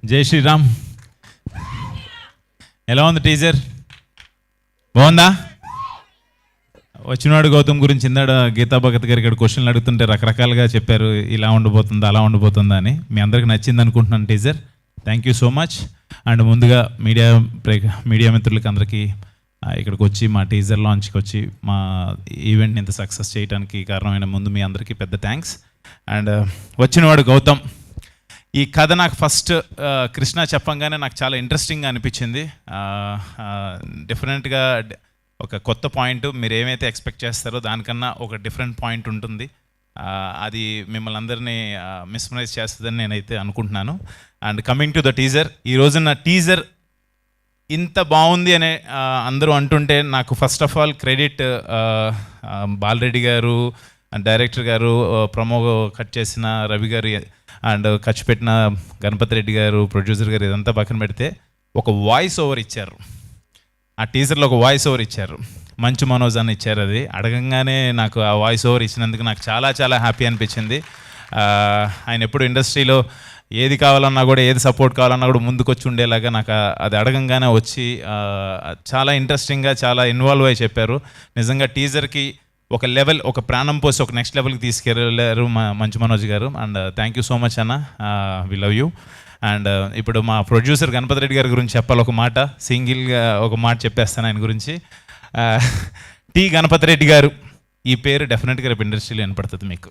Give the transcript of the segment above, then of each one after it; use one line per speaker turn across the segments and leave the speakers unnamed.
జై శ్రీరామ్. ఎలా ఉంది టీజర్? బాగుందా? వచ్చినవాడు గౌతమ్ గురించి ఇందాడ గీతా భగత్ గారు ఇక్కడ క్వశ్చన్లు అడుగుతుంటే రకరకాలుగా చెప్పారు, ఇలా ఉండిపోతుందా అలా ఉండిపోతుందా అని. మీ అందరికి నచ్చింది అనుకుంటున్నాను teaser. Thank you so much. And ముందుగా మీడియా మిత్రులకి అందరికీ ఇక్కడికి వచ్చి మా టీజర్ లాంచ్కి వచ్చి మా ఈవెంట్ని ఇంత సక్సెస్ చేయడానికి కారణమైన ముందు మీ అందరికీ పెద్ద థ్యాంక్స్. అండ్ వచ్చినవాడు గౌతమ్, ఈ కథ నాకు ఫస్ట్ కృష్ణ చెప్పంగానే నాకు చాలా ఇంట్రెస్టింగ్గా అనిపించింది. డిఫరెంట్గా ఒక కొత్త పాయింట్, మీరు ఏమైతే ఎక్స్పెక్ట్ చేస్తారో దానికన్నా ఒక డిఫరెంట్ పాయింట్ ఉంటుంది. అది మిమ్మల్ని అందరినీ మిస్మరైజ్ చేస్తుందని నేనైతే అనుకుంటున్నాను. And coming to the teaser, ఈ రోజున టీజర్ ఇంత బాగుంది అనే అందరూ అంటుంటే నాకు first of all credit Bala Reddy గారు అండ్ డైరెక్టర్ గారు, ప్రమో కట్ చేసిన రవి గారు అండ్ ఖర్చు పెట్టిన గణపతి రెడ్డి గారు, ప్రొడ్యూసర్ గారు, ఇదంతా పక్కన పెడితే ఒక వాయిస్ ఓవర్ ఇచ్చారు. ఆ టీజర్లో ఒక వాయిస్ ఓవర్ ఇచ్చారు, మంచు మనోజ్ అని ఇచ్చారు. అది అడగంగానే నాకు ఆ వాయిస్ ఓవర్ ఇచ్చినందుకు నాకు చాలా చాలా హ్యాపీ అనిపించింది. ఆయన ఎప్పుడు ఇండస్ట్రీలో ఏది కావాలన్నా కూడా, ఏది సపోర్ట్ కావాలన్నా కూడా ముందుకు వచ్చి ఉండేలాగా నాకు అది అడగంగానే వచ్చి చాలా ఇంట్రెస్టింగ్గా చాలా ఇన్వాల్వ్ అయ్యి చెప్పారు. నిజంగా టీజర్కి ఒక లెవెల్, ఒక ప్రాణం పోసి ఒక నెక్స్ట్ లెవెల్కి తీసుకెళ్ళారు మంచు మనోజ్ గారు. And thank you so much అన్న, వి లవ్ యూ. అండ్ ఇప్పుడు మా ప్రొడ్యూసర్ గణపతి రెడ్డి గారి గురించి చెప్పాలి. ఒక మాట, సింగిల్గా ఒక మాట చెప్పేస్తాను ఆయన గురించి. టి గణపతి రెడ్డి గారు, ఈ పేరు డెఫినెట్గా రేపు ఇండస్ట్రీలో వినపడుతుంది మీకు,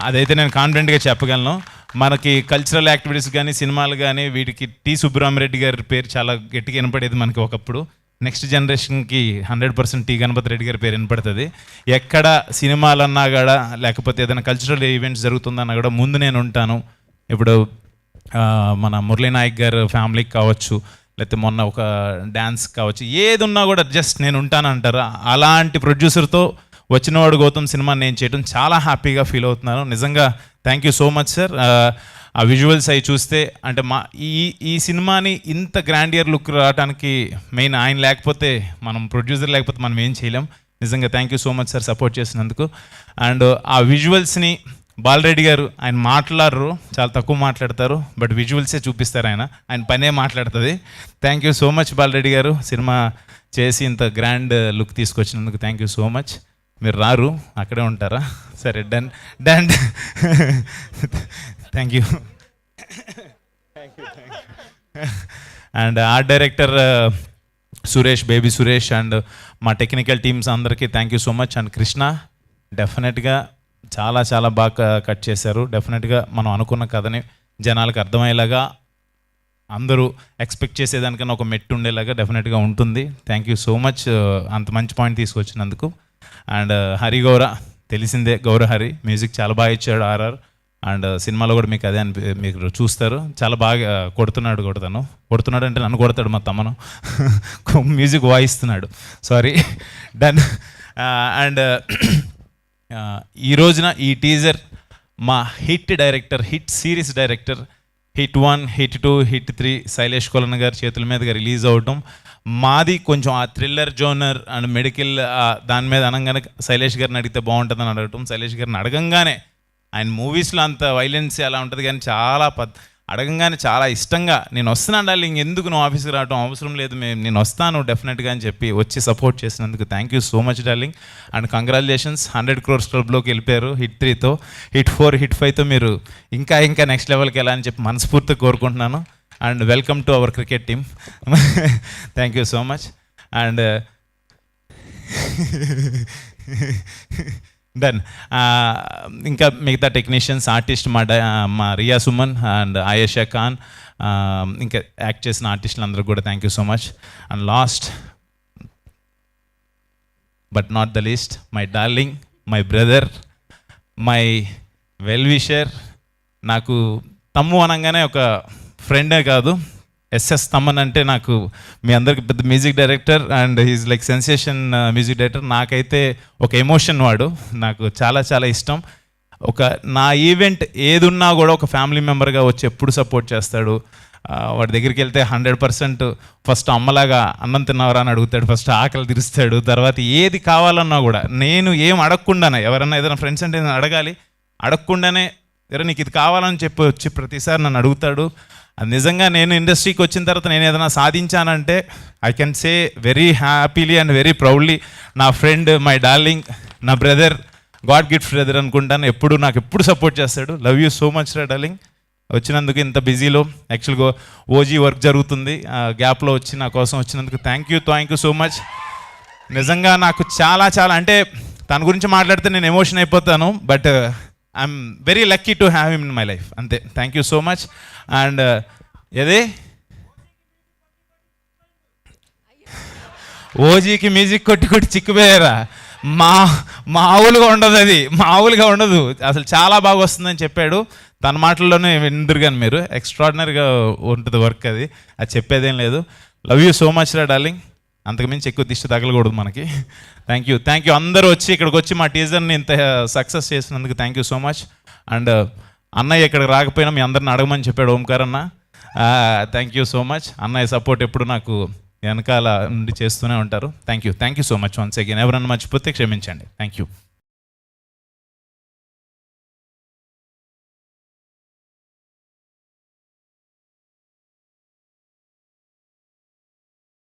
అదైతే నేను కాన్ఫిడెంట్గా చెప్పగలను. మనకి కల్చరల్ యాక్టివిటీస్ కానీ, సినిమాలు కానీ, వీటికి టి సుబ్బరామరెడ్డి గారి పేరు చాలా గట్టిగా వినపడేది మనకి ఒకప్పుడు. నెక్స్ట్ జనరేషన్కి 100% టి గణపతి రెడ్డి గారి పేరు వినపడుతుంది. ఎక్కడ సినిమాలన్నా కూడా, లేకపోతే ఏదైనా కల్చరల్ ఈవెంట్స్ జరుగుతుందన్నా కూడా ముందు నేను ఉంటాను. ఇప్పుడు మన మురళీ నాయక్ గారు ఫ్యామిలీకి కావచ్చు, లేకపోతే మొన్న ఒక డ్యాన్స్ కావచ్చు, ఏది ఉన్నా కూడా జస్ట్ నేను ఉంటాను అంటారు. అలాంటి ప్రొడ్యూసర్తో వచ్చినవాడు గౌతమ్ సినిమా నేను చేయడం చాలా హ్యాపీగా ఫీల్ అవుతున్నాను. నిజంగా thank you so much sir. ఆ విజువల్స్ అవి చూస్తే అంటే ఈ సినిమాని ఇంత గ్రాండియర్ లుక్ రావడానికి మెయిన్ ఆయన లేకపోతే, మనం ప్రొడ్యూసర్ లేకపోతే మనం ఏం చేయలేం. నిజంగా thank you so much sir support చేసినందుకు. అండ్ ఆ విజువల్స్ని బాలరెడ్డి గారు, ఆయన మాట్లాడరు, చాలా తక్కువ మాట్లాడతారు, బట్ విజువల్సే చూపిస్తారు. ఆయన పనే మాట్లాడుతుంది. Thank you so much Balareddy గారు, సినిమా చేసి ఇంత గ్రాండ్ లుక్ తీసుకొచ్చినందుకు థ్యాంక్ యూ సో మచ్. మీరు రారు, అక్కడే ఉంటారా? సరే, done done. Thank you. And art director Suresh, baby Suresh, and మా టెక్నికల్ టీమ్స్ అందరికీ thank you so much. And Krishna డెఫినెట్గా చాలా చాలా బాగా కట్ చేశారు. డెఫినెట్గా మనం అనుకున్న కథని జనాలకు అర్థమయ్యేలాగా, అందరూ ఎక్స్పెక్ట్ చేసేదానికన్నా ఒక మెట్టు ఉండేలాగా డెఫినెట్గా ఉంటుంది. థ్యాంక్ యూ సో మచ్ అంత మంచి పాయింట్ తీసుకొచ్చినందుకు. అండ్ హరి గౌర, తెలిసిందే, గౌర హరి మ్యూజిక్ చాలా బాగా ఇచ్చాడు ఆర్ఆర్. అండ్ సినిమాలో కూడా మీకు అదే మీరు చూస్తారు, చాలా బాగా కొడుతున్నాడు అంటే నన్ను కొడతాడు మా తమ్మను. మ్యూజిక్ వాయిస్తున్నాడు, సారీ, డన్. అండ్ ఈ రోజున ఈ టీజర్ మా hit director, hit series director, hit 1, hit 2, hit 3 Shailesh Kolan గారి చేతుల మీదుగా రిలీజ్ అవటం, మాది కొంచెం ఆ థ్రిల్లర్ జోనర్ అండ్ మెడికల్ దాని మీద అనగానే శైలేష్ గారిని అడిగితే బాగుంటుందని అడగటం. శైలేష్ గారిని అడగంగానే, ఆయన మూవీస్లో అంత వైలెన్స్ అలా ఉంటుంది కానీ చాలా అడగంగానే చాలా ఇష్టంగా, నేను వస్తున్నాను డార్లింగ్, ఎందుకు నువ్వు ఆఫీస్కి రావడం అవసరం లేదు, నేను వస్తాను డెఫినెట్గా అని చెప్పి వచ్చి సపోర్ట్ చేసినందుకు thank you so much darling. And congratulations, 100 crores క్లబ్లోకి వెళ్ళిపోయారు. హిట్ 3తో, హిట్ 4, హిట్ 5తో మీరు ఇంకా నెక్స్ట్ లెవెల్కి వెళ్ళాలని చెప్పి మనస్ఫూర్తిగా కోరుకుంటున్నాను. And welcome to our cricket team. Thank you so much. And done. ఇంకా మిగతా టెక్నీషియన్స్, ఆర్టిస్ట్, మా రియా సుమన్ అండ్ ఆయేషా ఖాన్, ఇంకా యాక్ట్ చేసిన ఆర్టిస్టులు అందరూ కూడా thank you so much. And last but not the least, my darling, my brother, my well wisher. నాకు తమ్ము అనగానే ఒక ఫ్రెండే కాదు, ఎస్ఎస్ తమ్మన్ అంటే నాకు మీ అందరికి పెద్ద music director and he's like sensation music director. నాకైతే ఒక ఎమోషన్, వాడు నాకు చాలా చాలా ఇష్టం. నా ఈవెంట్ ఏది ఉన్నా కూడా ఒక ఫ్యామిలీ మెంబర్గా వచ్చి ఎప్పుడు సపోర్ట్ చేస్తాడు. వాడి దగ్గరికి వెళ్తే 100% ఫస్ట్ అమ్మలాగా అన్నం తిన్నవరా అని అడుగుతాడు, ఫస్ట్ ఆకలి తీరుస్తాడు, తర్వాత ఏది కావాలన్నా కూడా నేను ఏం అడగకుండానే, ఎవరన్నా ఏదైనా ఫ్రెండ్స్ అంటే నేను అడగాలి, అడగకుండానే నీకు ఇది కావాలని చెప్పి వచ్చి ప్రతిసారి నన్ను అడుగుతాడు. అది నిజంగా నేను ఇండస్ట్రీకి వచ్చిన తర్వాత నేను ఏదైనా సాధించానంటే I can say very happily and very proudly నా ఫ్రెండ్, మై డార్లింగ్, నా బ్రదర్, గాడ్ గిఫ్ట్ బ్రదర్ అనుకుంటాను. నాకు ఎప్పుడు సపోర్ట్ చేస్తాడు. లవ్ యూ సో మచ్ రా డార్లింగ్. వచ్చినందుకు ఇంత బిజీలో యాక్చువల్గా ఓజీ వర్క్ జరుగుతుంది, గ్యాప్లో వచ్చి నా కోసం వచ్చినందుకు థ్యాంక్ యూ సో మచ్. నిజంగా నాకు చాలా చాలా అంటే తన గురించి మాట్లాడితే నేను ఎమోషన్ అయిపోతాను, but I'm very lucky to have him in my life. అంతే, thank you so much. And ఏదే ఓజీకి మ్యూజిక్ కొట్టి చిక్కుపోయారా? మామూలుగా ఉండదు, అది మామూలుగా ఉండదు అసలు. చాలా బాగా వస్తుందని చెప్పాడు. తన మాటల్లోనే విందురు కానీ మీరు, ఎక్స్ట్రాడినరీగా ఉంటుంది వర్క్. అది చెప్పేదేం లేదు. లవ్ యూ సో మచ్ రా డార్లింగ్. అంతకుమించి ఎక్కువ దిష్టి తగలకూడదు మనకి. థ్యాంక్ యూ అందరూ వచ్చి ఇక్కడికి వచ్చి మా టీజర్ని ఇంత సక్సెస్ చేసినందుకు thank you so much. And అన్నయ్య ఇక్కడికి రాకపోయినా మీ అందరిని అడగమని చెప్పాడు ఓంకార్ అన్న. Thank you so much. అన్నయ్య సపోర్ట్ ఎప్పుడు నాకు వెనకాల నుండి చేస్తూనే ఉంటారు. Thank you so much once again. ఎవరన్నా మర్చిపోతే క్షమించండి. Thank you.